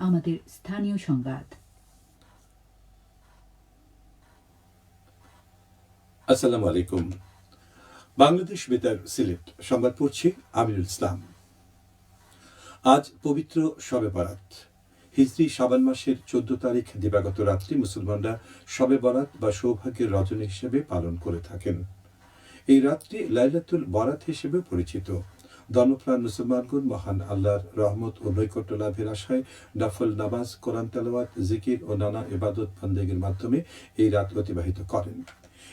আমাদের স্থানীয় সংবাদ। আসসালামু আলাইকুম। বাংলাদেশ বেতার সিলেট সংবাদ পড়ছি আমিনুল ইসলাম। আজ পবিত্র শবে বরাত। হিজরি শাবান মাসের 14 তারিখ দিবাগত রাত্রি মুসলমানরা শবে বরাত বা সৌভাগ্যের রজনী হিসেবে পালন করে থাকেন। এই রাত্রি লাইলাতুল বরাত হিসেবে পরিচিত। ধর্মপ্রাণ মুসলমানগণ মহান আল্লাহর রহমত ও নৈকট্য লাভের আশায় নফল নামাজ, কোরআন তেলাওয়াত, জিকির ও নানা ইবাদত বন্দেগীর মাধ্যমে এই রাত অতিবাহিত করেন।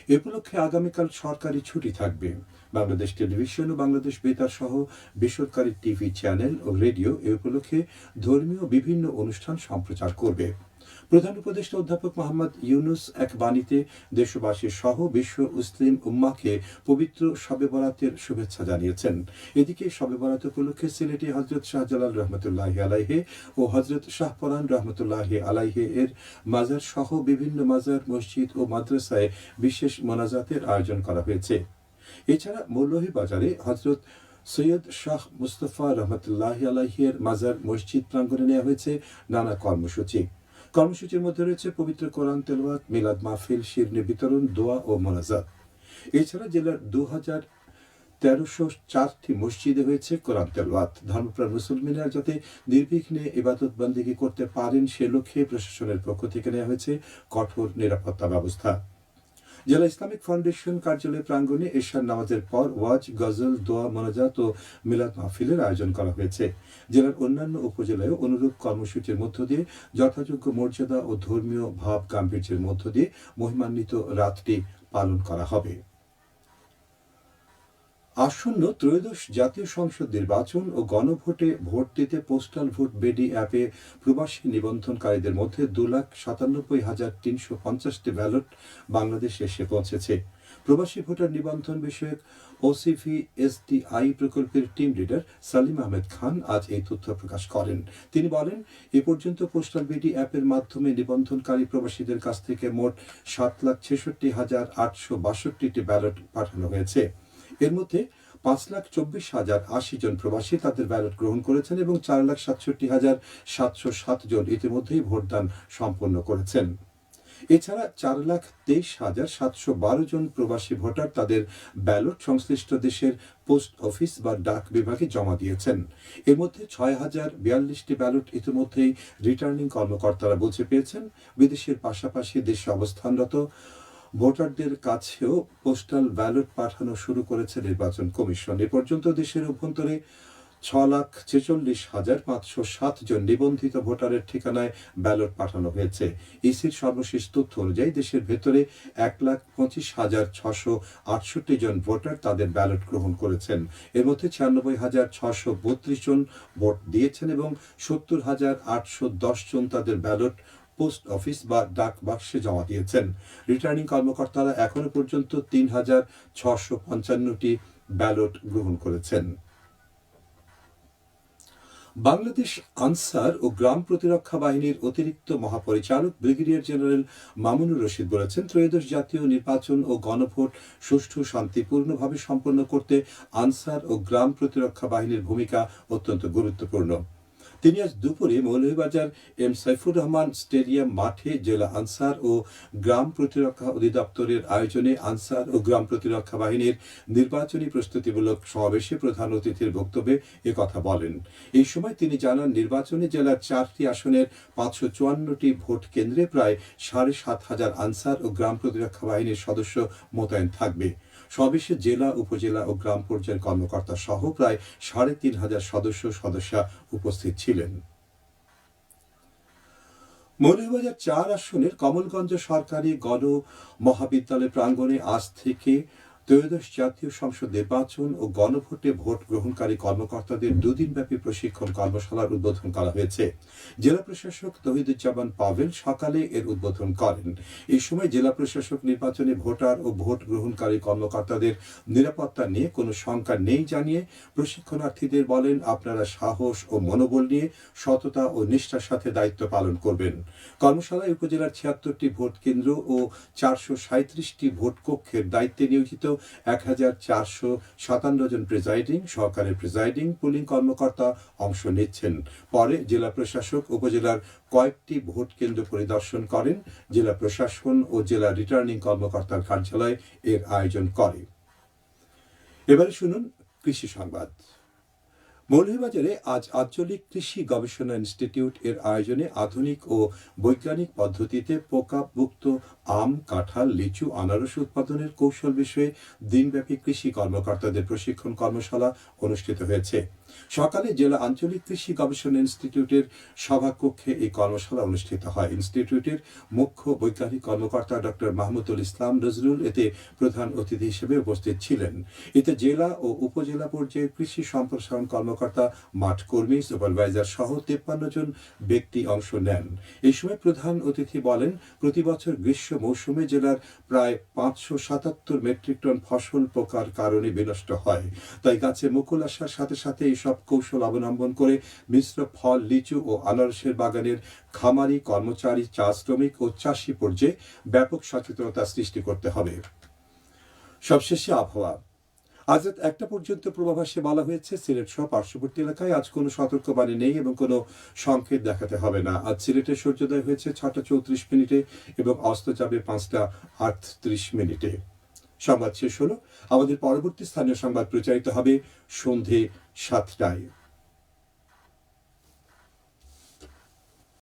এ উপলক্ষে আগামীকাল সরকারি ছুটি থাকবে। বাংলাদেশ টেলিভিশন ও বাংলাদেশ বেতার সহ বেসরকারি টিভি চ্যানেল ও রেডিও এ উপলক্ষে ধর্মীয় বিভিন্ন অনুষ্ঠান সম্প্রচার করবে। প্রধান উপদেষ্টা অধ্যাপক মোহাম্মদ ইউনুস এক বাণীতে দেশবাসী সহ বিশ্ব মুসলিম উম্মাহকে পবিত্র শবে বরাতের শুভেচ্ছা জানিয়েছেন। এদিকে শবে বরাত উপলক্ষে সিলেটে হযরত শাহজালাল রহমতুল্লাহি আলাইহি ও হযরত শাহপরান রহমতুল্লাহি আলাইহি এর মাজার সহ বিভিন্ন মাজার, মসজিদ ও মাদ্রাসায় বিশেষ মোনাজাতের আয়োজন করা হয়েছে। এছাড়া মৌলভীবাজারে হযরত সৈয়দ শাহ মুস্তফা রহমতুল্লাহি আলাইহি এর মাজার মসজিদ প্রাঙ্গণে নেওয়া হয়েছে নানা কর্মসূচির মধ্যে রয়েছে পবিত্র কোরআন তেলাওয়াত, মিলাদ মাহফিল, শিরনি বিতরণ, দোয়া ও মোনাজাত। এছাড়া জেলার 2314টি মসজিদে হয়েছে কোরআন তেলাওয়াত। ধর্মপ্রাণ মুসলমানরা যাতে নির্বিঘ্নে ইবাদত বন্দেগী করতে পারেন সে লক্ষ্যে প্রশাসনের পক্ষ থেকে নেওয়া হয়েছে কঠোর নিরাপত্তা ব্যবস্থা। জেলা ইসলামিক ফাউন্ডেশন কার্যালয় প্রাঙ্গণে এশার নামাজের পর ওয়াজ, গজল, দোয়া, মোনাজাত ও মিলাদ মাহফিলের আয়োজন করা হয়েছে। জেলার অন্যান্য উপজেলায়ও অনুরূপ কর্মসূচির মধ্য দিয়ে যথাযোগ্য মর্যাদা ও ধর্মীয় ভাব গাম্ভীর্যের মধ্য দিয়ে মহিমান্বিত রাতটি পালন করা হবে। আসন্ন ত্রয়োদশ জাতীয় সংসদ নির্বাচন ও গণভোটে ভোট দিতে পোস্টাল ভোট বেডি অ্যাপে প্রবাসী নিবন্ধনকারীদের মধ্যে 2,97,350টি ব্যালট বাংলাদেশে এসে পৌঁছেছে। প্রবাসী ভোটার নিবন্ধন বিষয়ক ওসিভি এসডিআই প্রকল্পের টিম লিডার সালিম আহমেদ খান আজ এই তথ্য প্রকাশ করেন। তিনি বলেন, এ পর্যন্ত পোস্টাল বিডি অ্যাপের মাধ্যমে নিবন্ধনকারী প্রবাসীদের কাছ থেকে মোট 7,66,862টি ব্যালট পাঠানো হয়েছে। এর মধ্যে 5,24,080 জন প্রবাসী তাদের ব্যালট গ্রহণ করেছেন এবং 4,67,707 জন ইতিমধ্যেই ভোটদান সম্পন্ন করেছেন। এছাড়া 4,23,712 জন প্রবাসী ভোটার তাদের ব্যালট সংশ্লিষ্ট দেশের পোস্ট অফিস বা ডাক বিভাগে জমা দিয়েছেন। এর মধ্যে 6,042টি ব্যালট ইতিমধ্যেই রিটার্নিং কর্মকর্তারা বুঝে পেয়েছেন। বিদেশের পাশাপাশি দেশে অবস্থানরত ভোটারদের কাছেও পোস্টাল ব্যালট পাঠানো শুরু করেছে নির্বাচন কমিশন। এ পর্যন্ত দেশের অভ্যন্তরে 6,46,507 জন নিবন্ধিত ভোটারের ঠিকানায় ব্যালট পাঠানো হয়েছে। ইসির সর্বশেষ তথ্য অনুযায়ী দেশের ভেতরে 1,25,668 জন ভোটার তাদের ব্যালট গ্রহণ করেছেন। এর মধ্যে 96,632 জন ভোট দিয়েছেন এবং 70,810 জন তাদের ব্যালট পোস্ট অফিস বা ডাক বাক্সে জমা দিয়েছেন। রিটার্নিং কর্মকর্তারা এখনো পর্যন্ত 3,655টি ব্যালট গ্রহণ করেছেন। বাংলাদেশ আনসার ও গ্রাম প্রতিরক্ষা বাহিনীর অতিরিক্ত মহাপরিচালক ব্রিগেডিয়ার জেনারেল মামুনুর রশিদ বলেছেন, ত্রয়োদশ জাতীয় নির্বাচন ও গণভোট সুষ্ঠু শান্তিপূর্ণভাবে সম্পন্ন করতে আনসার ও গ্রাম প্রতিরক্ষা বাহিনীর ভূমিকা অত্যন্ত গুরুত্বপূর্ণ। তিনি আজ দুপুরে মৌলভীবাজার এম সাইফুর রহমান স্টেডিয়াম মাঠে জেলা আনসার ও গ্রাম প্রতিরক্ষা অধিদপ্তরের আয়োজনে আনসার ও গ্রাম প্রতিরক্ষা বাহিনীর নির্বাচনী প্রস্তুতিমূলক সমাবেশে প্রধান অতিথির বক্তব্যে একথা বলেন। এই সময় তিনি জানান, নির্বাচনে জেলার 4টি আসনের 554টি ভোট কেন্দ্রে প্রায় 7,500 আনসার ও গ্রাম প্রতিরক্ষা বাহিনীর সদস্য মোতায়েন থাকবে। সমাবেশে জেলা, উপজেলা ও গ্রাম পর্যায়ের কর্মকর্তা সহ প্রায় 3,500 সদস্যা উপস্থিত ছিলেন। মৌলভীবাজার 4 আসনের কমলগঞ্জ সরকারি গণ মহাবিদ্যালয় প্রাঙ্গণে আজ থেকে ত্রয়োদশ জাতীয় সংসদ নির্বাচন ও গণভোটে ভোট গ্রহণকারী কর্মকর্তাদের 2 দিনব্যাপী প্রশিক্ষণ কর্মশালার উদ্বোধন করা হয়েছে। জেলা প্রশাসক তৌহিদুজ্জামান পাভেল সকালে এর উদ্বোধন করেন। এই সময় জেলা প্রশাসক নির্বাচনে ভোটার ও ভোট গ্রহণকারী কর্মকর্তাদের নিরাপত্তা নিয়ে কোনো শঙ্কা নেই জানিয়ে প্রশিক্ষণার্থীদের বলেন, আপনারা সাহস ও মনোবল নিয়ে সততা ও নিষ্ঠার সাথে দায়িত্ব পালন করবেন। কর্মশালায় উপজেলার 76টি ভোট কেন্দ্র ও 437টি ভোট কক্ষের দায়িত্বে নিয়োজিত 1457 জন প্রিজাইডিং, সহকারী প্রিজাইডিং, পুলিং কর্মকর্তা অংশ নিচ্ছেন। পরে জেলা প্রশাসক উপজেলার কয়েকটি ভোট কেন্দ্র পরিদর্শন করেন। জেলা প্রশাসন ও জেলা রিটার্নিং কর্মকর্তার কার্যালয় এর আয়োজন করে। এবারে শুনুন কৃষি সংবাদ। মৌলভীবাজারে আজ আঞ্চলিক কৃষি গবেষণা ইনস্টিটিউট এর আয়োজনে আধুনিক ও বৈজ্ঞানিক পদ্ধতিতে পোকামুক্ত আম, কাঁঠাল, লিচু, আনারস উৎপাদনের কৌশল বিষয়ে দিনব্যাপী কৃষি কর্মকর্তাদের প্রশিক্ষণ কর্মশালা অনুষ্ঠিত হয়েছে। সকালে জেলা আঞ্চলিক কৃষি গবেষণা ইনস্টিটিউটের সভাকক্ষে এই কর্মশালা অনুষ্ঠিত হয়। ইনস্টিটিউটের মুখ্য বৈজ্ঞানিক কর্মকর্তা ডক্টর মাহমুদুল ইসলাম নজরুল এতে প্রধান অতিথি হিসেবে উপস্থিত ছিলেন। এতে জেলা ও উপজেলা পর্যায়ে কৃষি সম্প্রসারণ কর্মকর্তা, মাঠ কর্মী, সুপারভাইজার সহ 53 জন ব্যক্তি অংশ নেন। এই সময় প্রধান অতিথি বলেন, প্রতি বছর গ্রীষ্ম মৌসুমে জেলার প্রায় 577 মেট্রিক টন ফসল পোকার কারণে বিনষ্ট হয়। তাই গাছে মুকুল আসার সাথে সাথে এইসব কৌশল অবলম্বন করে মিশ্র ফল, লিচু ও আনারসের বাগানের খামারি, কর্মচারী, চা শ্রমিক ও চাষি পর্যায়ে ব্যাপক সচেতনতা সৃষ্টি করতে হবে। সবশেষে আবহাওয়া। আজ রাত 1টা পর্যন্ত পূর্বাভাসে বলা হয়েছে, সিলেট সহ পার্শ্ববর্তী এলাকায় আজ কোনো সতর্কবাণী নেই এবং কোনো সংকেত দেখাতে হবে না। আজ সিলেটে সূর্যোদয় হয়েছে 6টা 34 মিনিটে এবং অস্ত যাবে 5টা 38 মিনিটে। সংবাদ শেষ হলো। আমাদের পরবর্তী স্থানীয় সংবাদ প্রচারিত হবে সন্ধে 7টায়।